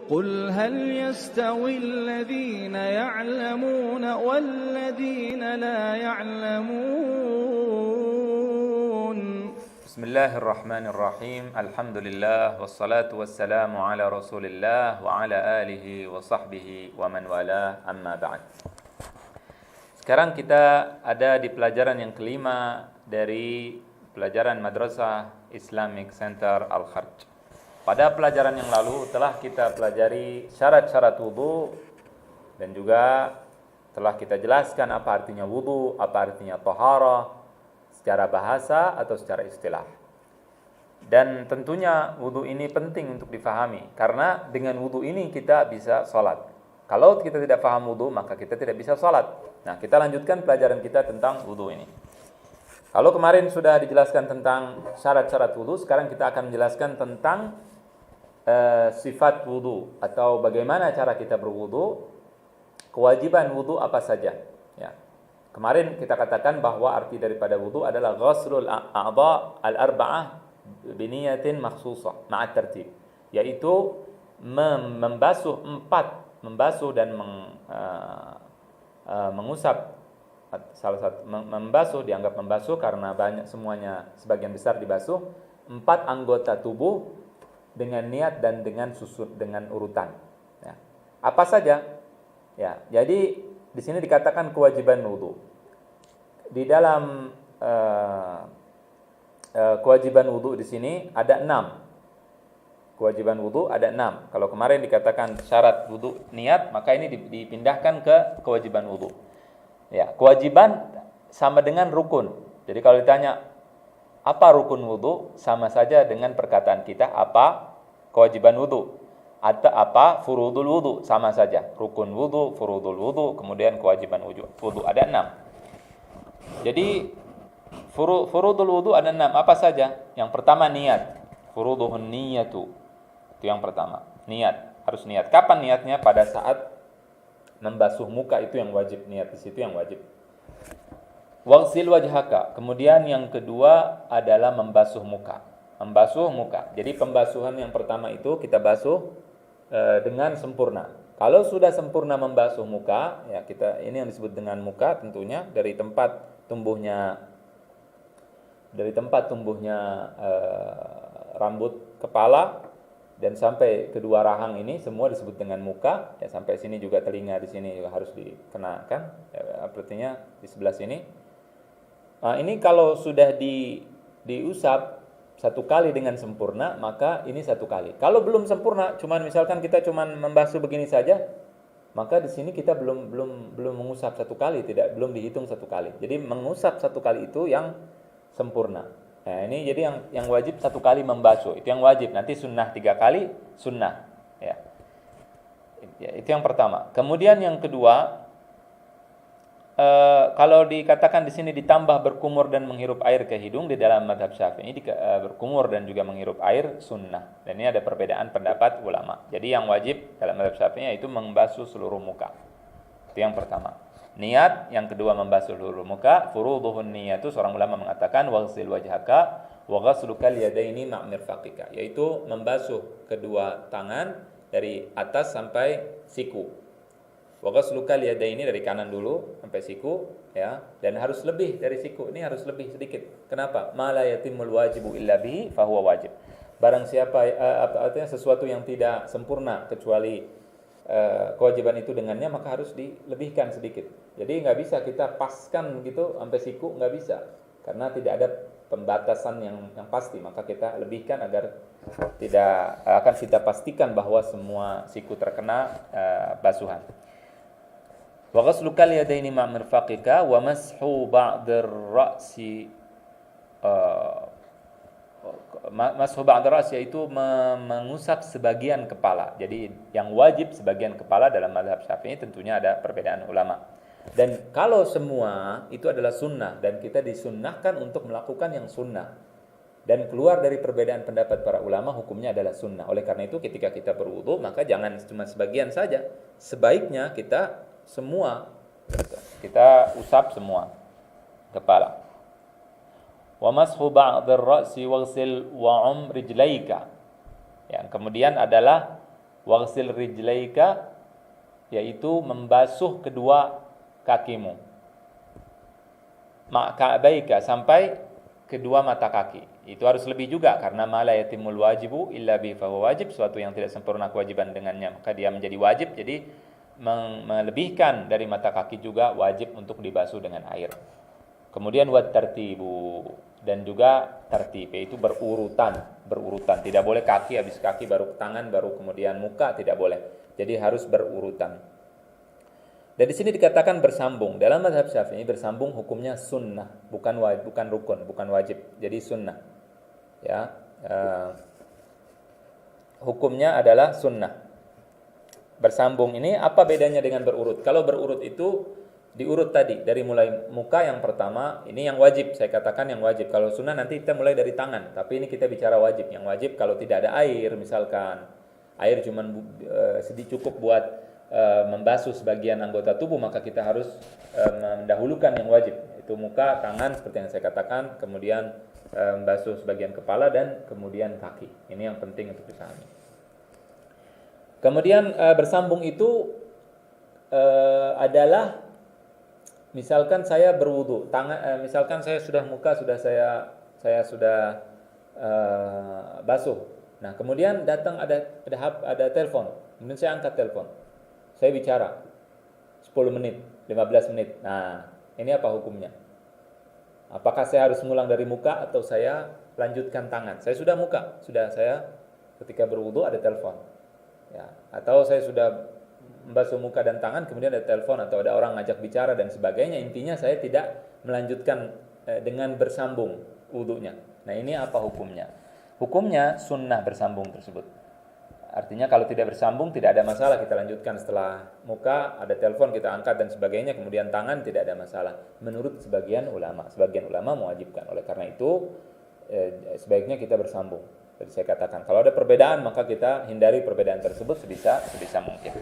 قل هل يستوي الذين يعلمون والذين لا يعلمون. بسم الله الرحمن الرحيم. الحمد لله والصلاة والسلام على رسول الله وعلى آله وصحبه ومن والاه, amma ba'd. Sekarang kita ada di pelajaran yang kelima dari pelajaran Madrasah Islamic Center Al-Kharj. Pada pelajaran yang lalu telah kita pelajari syarat-syarat wudu dan juga telah kita jelaskan apa artinya wudu, apa artinya taharah secara bahasa atau secara istilah. Dan tentunya wudu ini penting untuk difahami karena dengan wudu ini kita bisa sholat. Kalau kita tidak paham wudu maka kita tidak bisa sholat. Nah, kita lanjutkan pelajaran kita tentang wudu ini. Kalau kemarin sudah dijelaskan tentang syarat-syarat wudu, sekarang kita akan menjelaskan tentang sifat wudu atau bagaimana cara kita berwudu, kewajiban wudu apa saja. Ya. Kemarin kita katakan bahwa arti daripada wudu adalah ghaslul a'dha al-arba'ah biniyatin makhsusah ma'at tertib, yaitu membasuh dan mengusap salah satu membasuh, dianggap membasuh karena banyak, semuanya sebagian besar dibasuh 4 anggota tubuh dengan niat dan dengan dengan urutan. Ya. Apa saja? Ya, jadi di sini dikatakan kewajiban wudu. Di dalam kewajiban wudu di sini ada 6. Kewajiban wudu ada 6. Kalau kemarin dikatakan syarat wudu niat, maka ini dipindahkan ke kewajiban wudu. Ya, kewajiban sama dengan rukun. Jadi kalau ditanya apa rukun wudu, sama saja dengan perkataan kita apa kewajiban wudu. Atau apa furudul wudu, sama saja. Rukun wudu, furudul wudu, kemudian kewajiban wudu ada 6. Jadi furudul wudu ada 6. Apa saja? Yang pertama niat. Furuduhun niyatu. Itu yang pertama. Niat. Harus niat. Kapan niatnya? Pada saat membasuh muka, itu yang wajib. Niat di situ yang wajib. Waghsil wajhaka. Kemudian yang kedua adalah membasuh muka. Membasuh muka. Jadi pembasuhan yang pertama itu kita basuh dengan sempurna. Kalau sudah sempurna membasuh muka, ya kita ini yang disebut dengan muka tentunya dari tempat tumbuhnya rambut kepala dan sampai kedua rahang ini semua disebut dengan muka. Ya, sampai sini juga telinga di sini juga harus dikenakan. Ya, artinya di sebelah sini. Nah, ini kalau sudah diusap satu kali dengan sempurna, maka ini satu kali. Kalau belum sempurna, misalkan kita membasuh begini saja, maka di sini kita belum mengusap satu kali, belum dihitung satu kali. Jadi mengusap satu kali itu yang sempurna. Nah, ini jadi yang wajib satu kali membasuh, itu yang wajib. Nanti sunnah 3 kali, sunnah. Ya, itu yang pertama. Kemudian yang kedua, kalau dikatakan di sini ditambah berkumur dan menghirup air ke hidung, di dalam mazhab Syafi'i berkumur dan juga menghirup air sunnah. Dan ini ada perbedaan pendapat ulama. Jadi yang wajib dalam mazhab Syafi'i yaitu membasuh seluruh muka. Itu yang pertama. Niat, yang kedua membasuh seluruh muka. Furuduhun niyatu, seorang ulama mengatakan waghsil wajhaka wa ghaslukal yadaini ma'mirfaqika, yaitu membasuh kedua tangan dari atas sampai siku. Wa ghaslukal yadaini dari kanan dulu sampai siku, ya, dan harus lebih dari siku. Ini harus lebih sedikit. Kenapa? Ma la yatimul wajibu illa bihi fa huwa wajib. Barang siapa artinya sesuatu yang tidak sempurna kecuali kewajiban itu dengannya, maka harus dilebihkan sedikit. Jadi nggak bisa kita paskan gitu sampai siku, nggak bisa, karena tidak ada pembatasan yang pasti. Maka kita lebihkan agar tidak akan kita pastikan bahwa semua siku terkena basuhan. Wa ghaslukal yadaini ma' mirfaqika wa mashu ba'dir ra'si mashu ba'dir ra'si, yaitu mengusap sebagian kepala. Jadi yang wajib sebagian kepala dalam mazhab Syafi'i tentunya ada perbedaan ulama. Dan kalau semua itu adalah sunnah dan kita disunnahkan untuk melakukan yang sunnah dan keluar dari perbedaan pendapat para ulama, hukumnya adalah sunnah. Oleh karena itu ketika kita berwudu maka jangan cuma sebagian saja. Sebaiknya kita semua, kita usap semua kepala. Wa mashu ba'dar ra'si waghsil wa'um rijlaika. Yang kemudian adalah Waghsil rijlaika, yaitu membasuh kedua kakimu. Ma'ka'baika, sampai kedua mata kaki. Itu harus lebih juga, karena ma la yatimul wajibu illa bi fahuwa wajib, suatu yang tidak sempurna kewajiban dengannya maka dia menjadi wajib. Jadi melebihkan dari mata kaki juga wajib untuk dibasuh dengan air. Kemudian wat tartibu, dan juga tertib, yaitu berurutan. Tidak boleh kaki, habis kaki baru tangan, baru kemudian muka, tidak boleh. Jadi harus berurutan. Dan di sini dikatakan bersambung. Dalam mazhab Syafi'i bersambung hukumnya sunnah, bukan rukun, bukan wajib. Jadi sunnah. Ya, hukumnya adalah sunnah. Bersambung ini apa bedanya dengan berurut? Kalau berurut itu diurut tadi dari mulai muka yang pertama, ini yang wajib, saya katakan yang wajib. Kalau sunnah nanti kita mulai dari tangan, tapi ini kita bicara wajib. Yang wajib kalau tidak ada air, misalkan air cuma sedikit cukup buat membasuh sebagian anggota tubuh, maka kita harus mendahulukan yang wajib, itu muka, tangan seperti yang saya katakan, kemudian membasuh sebagian kepala dan kemudian kaki. Ini yang penting untuk dipahami. Kemudian bersambung itu adalah misalkan saya berwudu, misalkan saya sudah muka sudah saya sudah basuh. Nah, kemudian datang ada telepon. Kemudian saya angkat telepon. Saya bicara 10 menit, 15 menit. Nah, ini apa hukumnya? Apakah saya harus ngulang dari muka atau saya lanjutkan tangan? Saya sudah muka, sudah saya ketika berwudu ada telepon. Ya, atau saya sudah membasuh muka dan tangan kemudian ada telepon atau ada orang ngajak bicara dan sebagainya. Intinya saya tidak melanjutkan dengan bersambung wudunya. Nah, ini apa hukumnya? Hukumnya sunnah bersambung tersebut. Artinya kalau tidak bersambung tidak ada masalah, kita lanjutkan setelah muka ada telepon kita angkat dan sebagainya, kemudian tangan tidak ada masalah menurut sebagian ulama mewajibkan. Oleh karena itu sebaiknya kita bersambung. Jadi saya katakan kalau ada perbedaan maka kita hindari perbedaan tersebut sebisa mungkin.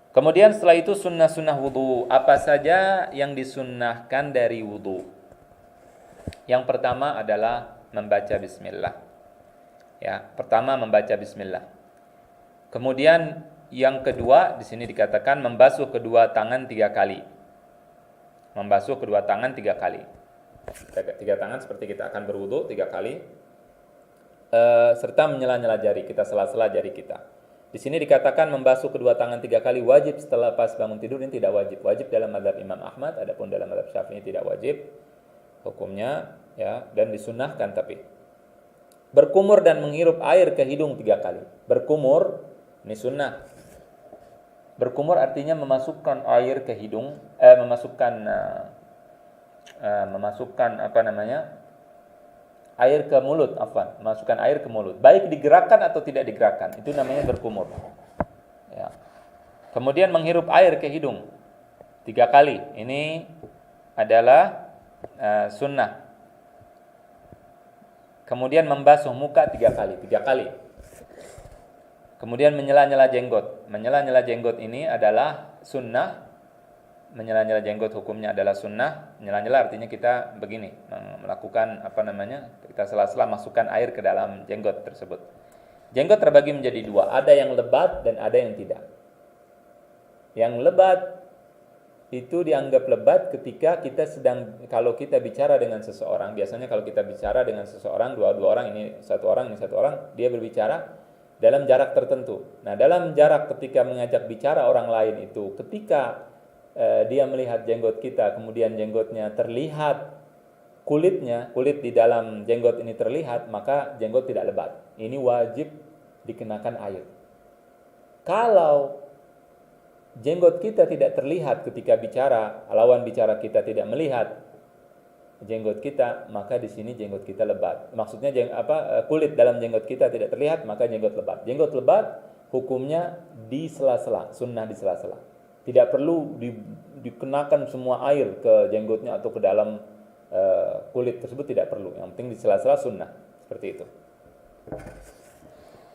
Kemudian setelah itu sunnah wudu. Apa saja yang disunnahkan dari wudu? Yang pertama adalah membaca bismillah. Ya, pertama membaca bismillah. Kemudian yang kedua di sini dikatakan membasuh kedua tangan 3 kali. Membasuh kedua tangan 3 kali. 3 tangan seperti kita akan berwudu 3 kali. Serta menyela-nyela jari, kita sela-sela jari kita. Di sini dikatakan membasuh kedua tangan 3 kali wajib setelah pas bangun tidur, ini tidak wajib. Wajib dalam mazhab Imam Ahmad, adapun dalam mazhab Syafi'i tidak wajib hukumnya, ya, dan disunnahkan tapi. Berkumur dan menghirup air ke hidung 3 kali. Berkumur ini sunnah. Berkumur artinya memasukkan air ke hidung, memasukkan air ke mulut, memasukkan air ke mulut. Baik digerakkan atau tidak digerakkan, itu namanya berkumur. Ya. Kemudian menghirup air ke hidung 3 kali. Ini adalah sunnah. Kemudian membasuh muka 3 kali. Kemudian menyela-nyela jenggot. Menyela-nyela jenggot ini adalah sunnah. Menyela-nyela jenggot hukumnya adalah sunnah. Menyela-nyela artinya kita begini, melakukan kita sela-sela masukkan air ke dalam jenggot tersebut. Jenggot terbagi menjadi 2, ada yang lebat dan ada yang tidak. Yang lebat itu dianggap lebat ketika kita kalau kita bicara dengan seseorang, biasanya kalau kita bicara dengan seseorang, dua orang, ini satu orang, dia berbicara dalam jarak tertentu. Nah, dalam jarak ketika mengajak bicara orang lain itu, ketika dia melihat jenggot kita, kemudian jenggotnya terlihat, kulit di dalam jenggot ini terlihat, maka jenggot tidak lebat. Ini wajib dikenakan air. Kalau jenggot kita tidak terlihat ketika bicara, lawan bicara kita tidak melihat jenggot kita, maka di sini jenggot kita lebat. Maksudnya kulit dalam jenggot kita tidak terlihat, maka jenggot lebat. Jenggot lebat hukumnya di sela-sela, sunnah di sela-sela. Tidak perlu dikenakan semua air ke jenggotnya atau ke dalam kulit tersebut, tidak perlu. Yang penting di sela-sela sunnah, seperti itu.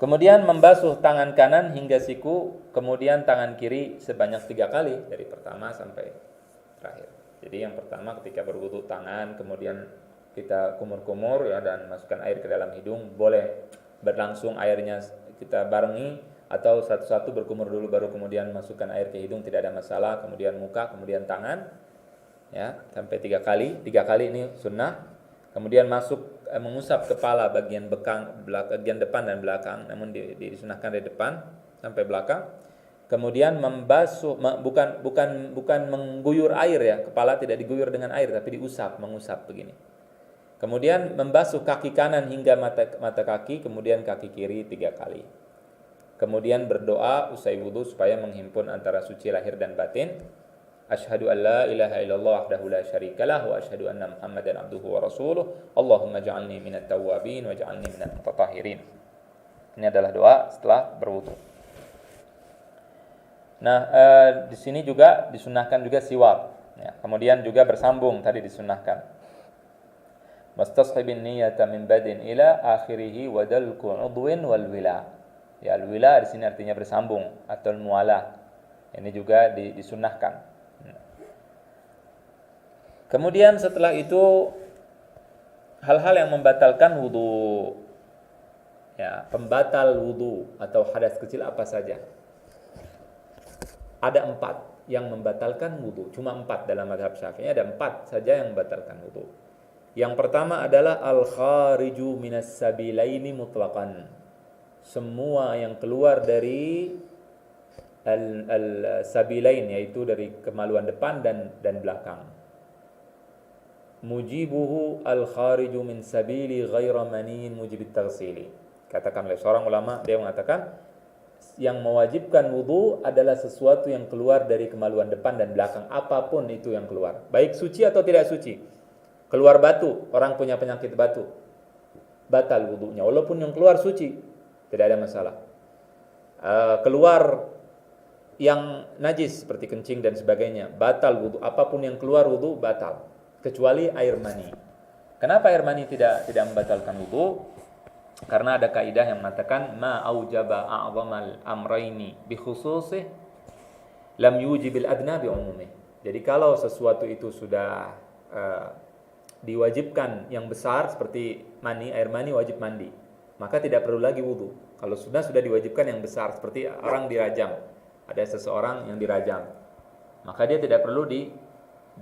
Kemudian membasuh tangan kanan hingga siku, kemudian tangan kiri sebanyak 3 kali dari pertama sampai terakhir. Jadi yang pertama ketika berwudu tangan, kemudian kita kumur-kumur ya dan masukkan air ke dalam hidung, boleh berlangsung airnya kita barengi atau satu-satu berkumur dulu baru kemudian masukkan air ke hidung, tidak ada masalah. Kemudian muka, kemudian tangan, ya, sampai 3 kali. 3 kali ini sunnah. Kemudian mengusap kepala bagian bagian depan dan belakang, namun disunahkan dari depan sampai belakang. Kemudian membasuh, bukan mengguyur air ya, kepala tidak diguyur dengan air tapi mengusap begini. Kemudian membasuh kaki kanan hingga mata kaki, kemudian kaki kiri 3 kali. Kemudian berdoa usai wudu supaya menghimpun antara suci lahir dan batin. Asyhadu an la ilaha illallah wahdahu la syarikalah wa asyhadu anna Muhammadan abduhu wa rasuluh. Allahumma ja'alni minat tawwabin wa ja'alni minal mutatahhirin. Ini adalah doa setelah berwudu. Nah, di sini juga disunahkan juga siwak. Ya, kemudian juga bersambung tadi disunahkan. Mustashibin niyata min badin ila akhirih wa dalku udwin wal wila. Ya, al wila di sini artinya bersambung atau mualah. Ini juga disunahkan. Kemudian setelah itu hal-hal yang membatalkan wudu. Ya, pembatal wudu atau hadas kecil apa saja? Ada 4 yang membatalkan wudu. Cuma 4 dalam mazhab Syafi'i, ada 4 saja yang membatalkan wudu. Yang pertama adalah al-khariju minas sabilaini mutlaqan. Semua yang keluar dari al-sabilain, yaitu dari kemaluan depan dan belakang. Mujibuhu al-khariju min sabili ghaira manin mujibit taghsili. Katakan oleh seorang ulama, dia mengatakan yang mewajibkan wudu adalah sesuatu yang keluar dari kemaluan depan dan belakang, apapun itu yang keluar, baik suci atau tidak suci. Keluar batu, orang punya penyakit batu, batal wudunya, walaupun yang keluar suci, tidak ada masalah. Keluar yang najis seperti kencing dan sebagainya, batal wudu. Apapun yang keluar wudu batal, kecuali air mani. Kenapa air mani tidak membatalkan wudu? Karena ada kaidah yang mengatakan ma aujaba a'zamal amraini bi khususih lam yujibil adna bi umumih. Jadi kalau sesuatu itu sudah diwajibkan yang besar seperti air mani wajib mandi, maka tidak perlu lagi wudu. Kalau sudah diwajibkan yang besar seperti orang dirajam, ada seseorang yang dirajam, maka dia tidak perlu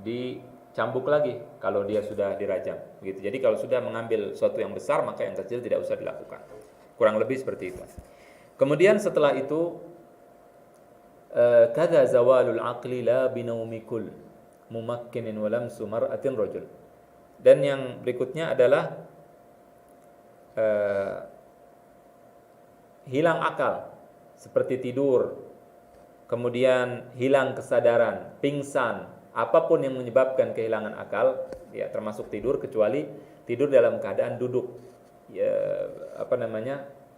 dicambuk lagi kalau dia sudah dirajam, begitu. Jadi kalau sudah mengambil sesuatu yang besar, maka yang kecil tidak usah dilakukan. Kurang lebih seperti itu. Kemudian setelah itu kadza zawalul aqli la binaumikul mumakkinin wa lamsu mar'atin rajul. Dan yang berikutnya adalah hilang akal seperti tidur, kemudian hilang kesadaran, pingsan, apapun yang menyebabkan kehilangan akal, ya termasuk tidur, kecuali tidur dalam keadaan duduk. Ya,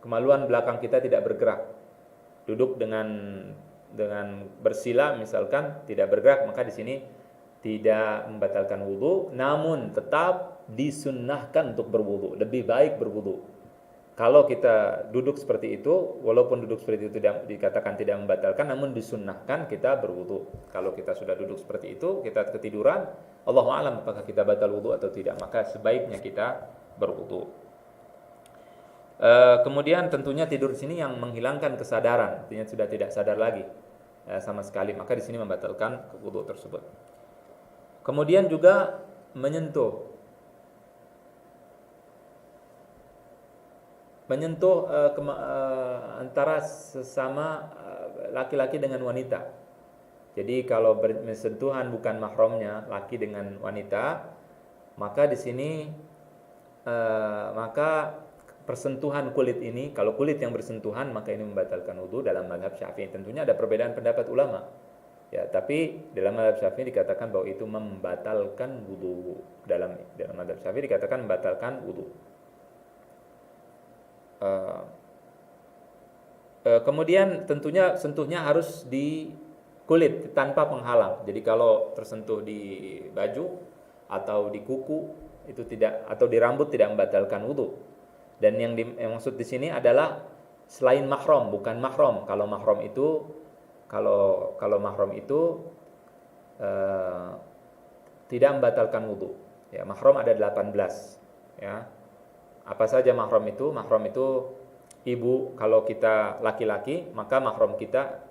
kemaluan belakang kita tidak bergerak. Duduk dengan bersila misalkan tidak bergerak, maka di sini tidak membatalkan wudu, namun tetap disunnahkan untuk berwudu. Lebih baik berwudu. Kalau kita duduk seperti itu, walaupun duduk seperti itu tidak dikatakan tidak membatalkan, namun disunnahkan kita berwudu. Kalau kita sudah duduk seperti itu, kita ketiduran, Allahu a'lam apakah kita batal wudu atau tidak, maka sebaiknya kita berwudu. Kemudian tentunya tidur di sini yang menghilangkan kesadaran, artinya sudah tidak sadar lagi sama sekali, maka di sini membatalkan wudu tersebut. Kemudian juga menyentuh antara sesama laki-laki dengan wanita. Jadi kalau bersentuhan bukan mahramnya laki dengan wanita, maka di sini maka persentuhan kulit ini, kalau kulit yang bersentuhan maka ini membatalkan wudu dalam mazhab Syafi'i. Tentunya ada perbedaan pendapat ulama. Ya, tapi dalam mazhab Syafi'i dikatakan bahwa itu membatalkan wudu. Dalam mazhab Syafi'i dikatakan membatalkan wudu. Kemudian tentunya sentuhnya harus di kulit tanpa penghalang. Jadi kalau tersentuh di baju atau di kuku itu tidak, atau di rambut tidak membatalkan wudu. Dan yang dimaksud di sini adalah selain mahram, bukan mahram. Kalau mahram itu tidak membatalkan wudu. Ya, mahram ada 18. Ya. Apa saja mahram itu? Mahram itu ibu kalau kita laki-laki, maka mahram kita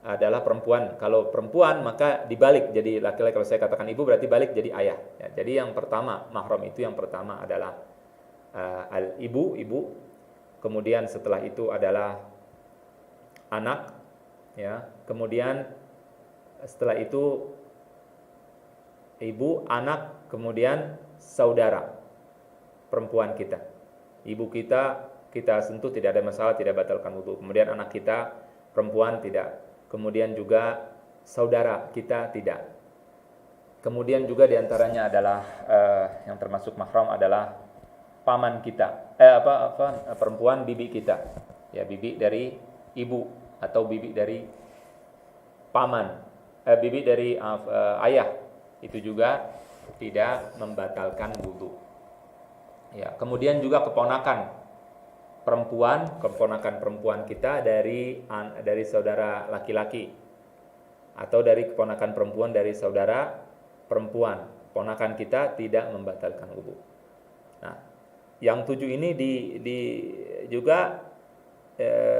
adalah perempuan. Kalau perempuan maka dibalik jadi laki-laki. Kalau saya katakan ibu berarti balik jadi ayah. Ya, jadi yang pertama mahram itu yang pertama adalah ibu. Kemudian setelah itu adalah anak. Ya, kemudian setelah itu ibu, anak, kemudian saudara perempuan kita. Ibu kita sentuh tidak ada masalah, tidak batalkan wudu. Kemudian anak kita perempuan tidak. Kemudian juga saudara kita tidak. Kemudian juga diantaranya adalah yang termasuk mahram adalah paman kita, perempuan bibi kita, ya bibi dari ibu atau bibi dari paman, bibi dari ayah, itu juga tidak membatalkan wudu. Ya, kemudian juga keponakan perempuan kita dari saudara laki-laki atau dari keponakan perempuan dari saudara perempuan, ponakan kita tidak membatalkan wudu. Nah, yang 7 ini juga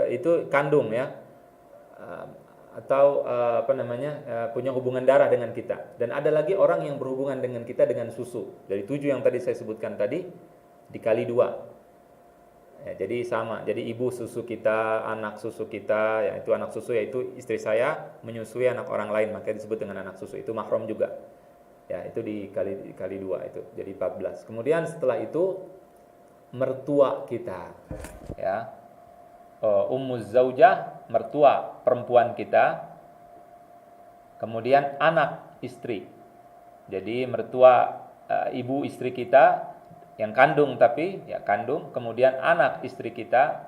itu kandung ya, atau punya hubungan darah dengan kita. Dan ada lagi orang yang berhubungan dengan kita dengan susu. Dari 7 yang tadi saya sebutkan tadi dikali 2. Ya, jadi sama. Jadi ibu susu kita, anak susu kita, yaitu anak susu yaitu istri saya menyusui anak orang lain, maka disebut dengan anak susu. Itu mahram juga. Ya, itu dikali 2 itu. Jadi 14. Kemudian setelah itu mertua kita. Ya. Ummuz zaujah, mertua perempuan kita. Kemudian anak istri. Jadi mertua ibu istri kita yang kandung, tapi ya kandung, kemudian anak istri kita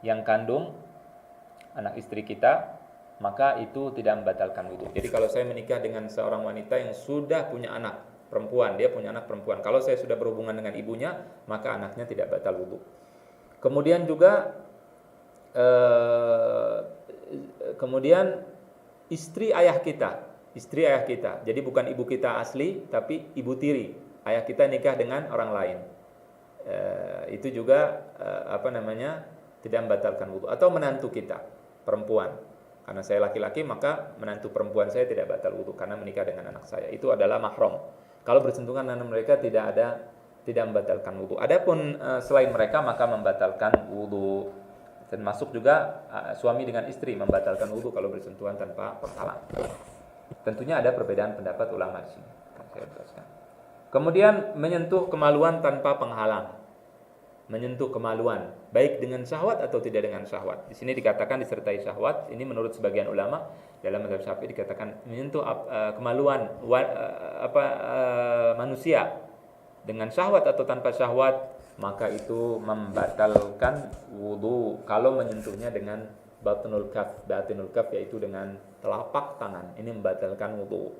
yang kandung, anak istri kita, maka itu tidak membatalkan wudu. Jadi kalau saya menikah dengan seorang wanita yang sudah punya anak perempuan, dia punya anak perempuan, kalau saya sudah berhubungan dengan ibunya, maka anaknya tidak batal wudu. Kemudian juga kemudian istri ayah kita. Jadi bukan ibu kita asli, tapi ibu tiri. Ayah kita nikah dengan orang lain, itu juga tidak membatalkan wudu. Atau menantu kita perempuan, karena saya laki-laki maka menantu perempuan saya tidak batal wudu karena menikah dengan anak saya. Itu adalah mahram. Kalau bersentuhan dengan mereka tidak membatalkan wudu. Adapun selain mereka maka membatalkan wudu. Termasuk juga suami dengan istri membatalkan wudu kalau bersentuhan tanpa penghalang. Tentunya ada perbedaan pendapat ulama di sini. Saya jelaskan. Kemudian menyentuh kemaluan tanpa penghalang. Menyentuh kemaluan baik dengan syahwat atau tidak dengan syahwat. Di sini dikatakan disertai syahwat. Ini menurut sebagian ulama dalam mazhab Syafi'i dikatakan menyentuh kemaluan manusia dengan syahwat atau tanpa syahwat, maka itu membatalkan wudu. Kalau menyentuhnya dengan batinul kaf yaitu dengan telapak tangan, ini membatalkan wudu.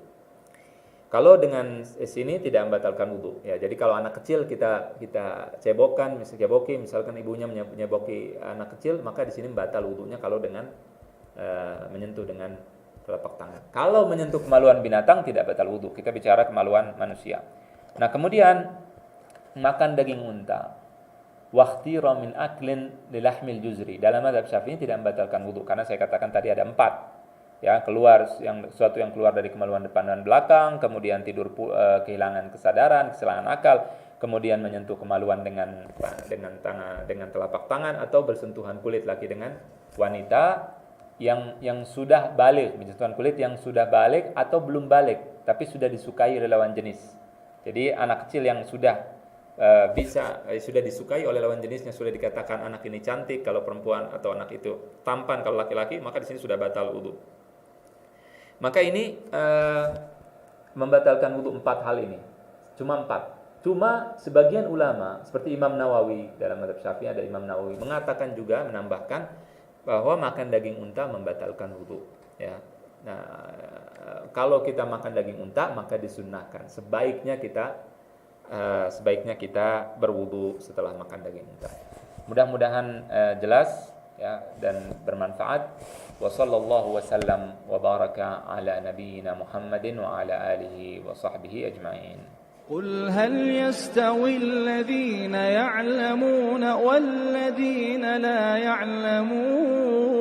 Kalau dengan sini tidak membatalkan wudu. Ya, jadi kalau anak kecil kita ceboki, misalkan ibunya menyeboki anak kecil, maka di sini batal wudunya kalau dengan menyentuh dengan telapak tangan. Kalau menyentuh kemaluan binatang tidak batal wudu. Kita bicara kemaluan manusia. Nah, kemudian makan daging unta. Waktira min aklin lilahmil juzri. Dalam mazhab Syafi'i tidak membatalkan wudu karena saya katakan tadi ada 4. Ya, sesuatu yang keluar dari kemaluan depan dan belakang, kemudian tidur kehilangan kesadaran, kehilangan akal, kemudian menyentuh kemaluan dengan telapak tangan atau bersentuhan kulit laki dengan wanita yang sudah balik, bersentuhan kulit yang sudah balik atau belum balik tapi sudah disukai oleh lawan jenis. Jadi anak kecil yang sudah disukai oleh lawan jenisnya, sudah dikatakan anak ini cantik kalau perempuan atau anak itu tampan kalau laki-laki, maka di sini sudah batal wudu. Maka ini membatalkan wudu 4 hal ini. Cuma 4. Cuma sebagian ulama seperti Imam Nawawi, dalam mazhab Syafi'i ada Imam Nawawi mengatakan juga, menambahkan bahwa makan daging unta membatalkan wudu. Ya. Nah, kalau kita makan daging unta maka disunnahkan sebaiknya kita berwudu setelah makan daging unta. Mudah-mudahan jelas ya dan bermanfaat. Wa sallallahu wasallam wa baraka ala nabiyyina Muhammadin wa ala alihi wa sahbihi ajma'in. قل هل يستوي الذين يعلمون والذين لا يعلمون